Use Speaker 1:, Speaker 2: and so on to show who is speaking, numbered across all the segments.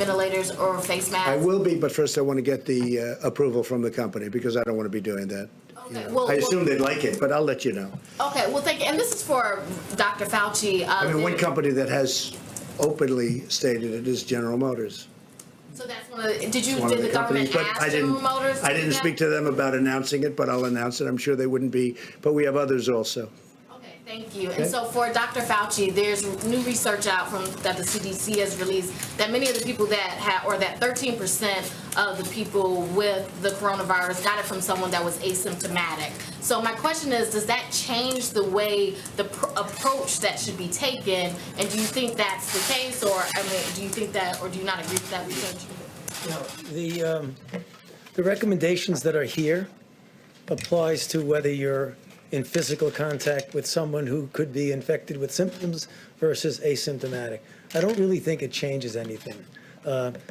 Speaker 1: ventilators or face masks?
Speaker 2: I will be, but first I want to get the approval from the company because I don't want to be doing that.
Speaker 1: Okay, well,
Speaker 2: I assume they'd like it, but I'll let you know.
Speaker 1: Okay, well, thank you. And this is for Dr. Fauci.
Speaker 2: I mean, one company that has openly stated it is General Motors.
Speaker 1: So that's one of the, did
Speaker 2: One of
Speaker 1: the government
Speaker 2: companies,
Speaker 1: ask General Motors?
Speaker 2: I didn't speak to them about announcing it, but I'll announce it. I'm sure they wouldn't be, but we have others also.
Speaker 1: Okay, thank you. And so for Dr. Fauci, there's new research out that the CDC has released that many of the people that have, or that 13% of the people with the coronavirus got it from someone that was asymptomatic. So my question is, does that change the way, the approach that should be taken? And do you think that's the case, or I mean, do you think that, or do you not agree with that research?
Speaker 3: The recommendations that are here applies to whether you're in physical contact with someone who could be infected with symptoms versus asymptomatic. I don't really think it changes anything.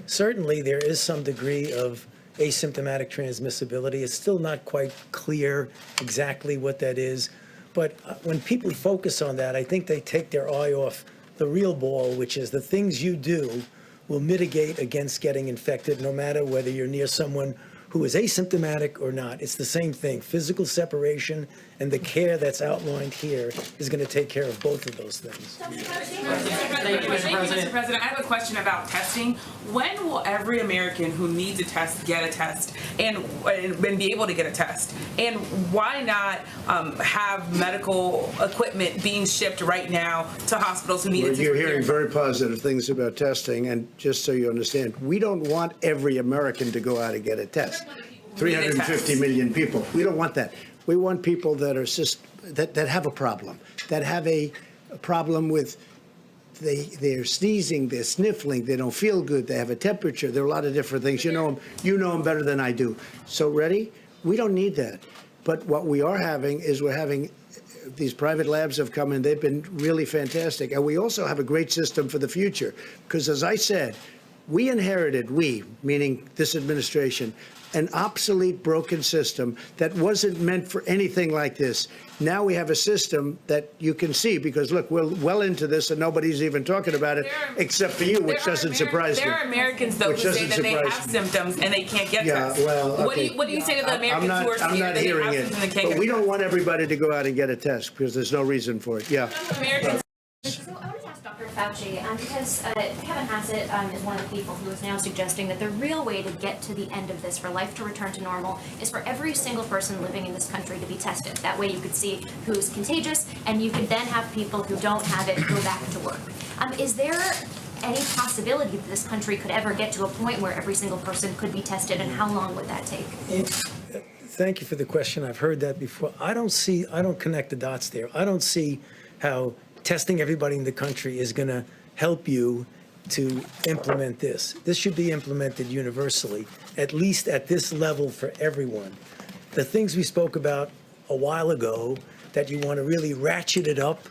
Speaker 3: Certainly, there is some degree of asymptomatic transmissibility. It's still not quite clear exactly what that is. But when people focus on that, I think they take their eye off the real ball, which is the things you do will mitigate against getting infected, no matter whether you're near someone who is asymptomatic or not. It's the same thing. Physical separation and the care that's outlined here is going to take care of both of those things.
Speaker 4: Thank you, Mr. President. I have a question about testing. When will every American who needs a test get a test and be able to get a test? And why not have medical equipment being shipped right now to hospitals who need it?
Speaker 2: You're hearing very positive things about testing, and just so you understand, we don't want every American to go out and get a test. 350 million people. We don't want that. We want people that are that have a problem, that have a problem with they're sneezing, they're sniffling, they don't feel good, they have a temperature. There are a lot of different things. You know them better than I do. So ready? We don't need that. But what we are having is we're having these private labs have come in. They've been really fantastic. And we also have a great system for the future. Because as I said, we inherited, meaning this administration, an obsolete, broken system that wasn't meant for anything like this. Now we have a system that you can see, because look, we're well into this and nobody's even talking about it except for you, which doesn't surprise me.
Speaker 4: There are Americans, though, who say that they have symptoms and they can't get tests.
Speaker 2: Well, okay.
Speaker 4: What do you say to the Americans who are scared that they have symptoms and they can't get tests?
Speaker 2: But we don't want everybody to go out and get a test because there's no reason for it. Yeah.
Speaker 4: Americans.
Speaker 5: So I wanted to ask Dr. Fauci, because Kevin Hassett is one of the people who is now suggesting that the real way to get to the end of this, for life to return to normal, is for every single person living in this country to be tested. That way you could see who's contagious, and you could then have people who don't have it go back to work. Is there any possibility that this country could ever get to a point where every single person could be tested, and how long would that take?
Speaker 3: Thank you for the question. I've heard that before. I don't connect the dots there. I don't see how testing everybody in the country is going to help you to implement this. This should be implemented universally, at least at this level for everyone. The things we spoke about a while ago, that you want to really ratchet it up,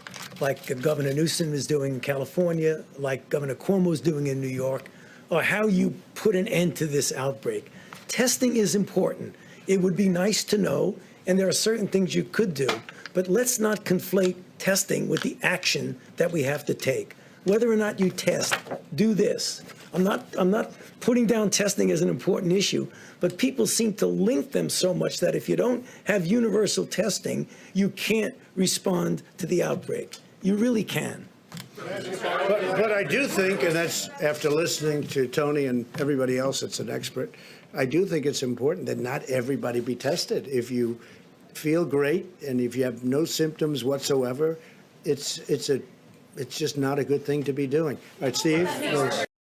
Speaker 3: like Governor Newsom is doing in California, like Governor Cuomo is doing in New York, or how you put an end to this outbreak. Testing is important. It would be nice to know, and there are certain things you could do, but let's not conflate testing with the action that we have to take. Whether or not you test, do this. I'm not putting down testing as an important issue, but people seem to link them so much that if you don't have universal testing, you can't respond to the outbreak. You really can.
Speaker 2: But I do think, and that's after listening to Tony and everybody else that's an expert, I do think it's important that not everybody be tested. If you feel great and if you have no symptoms whatsoever, it's just not a good thing to be doing. All right, Steve?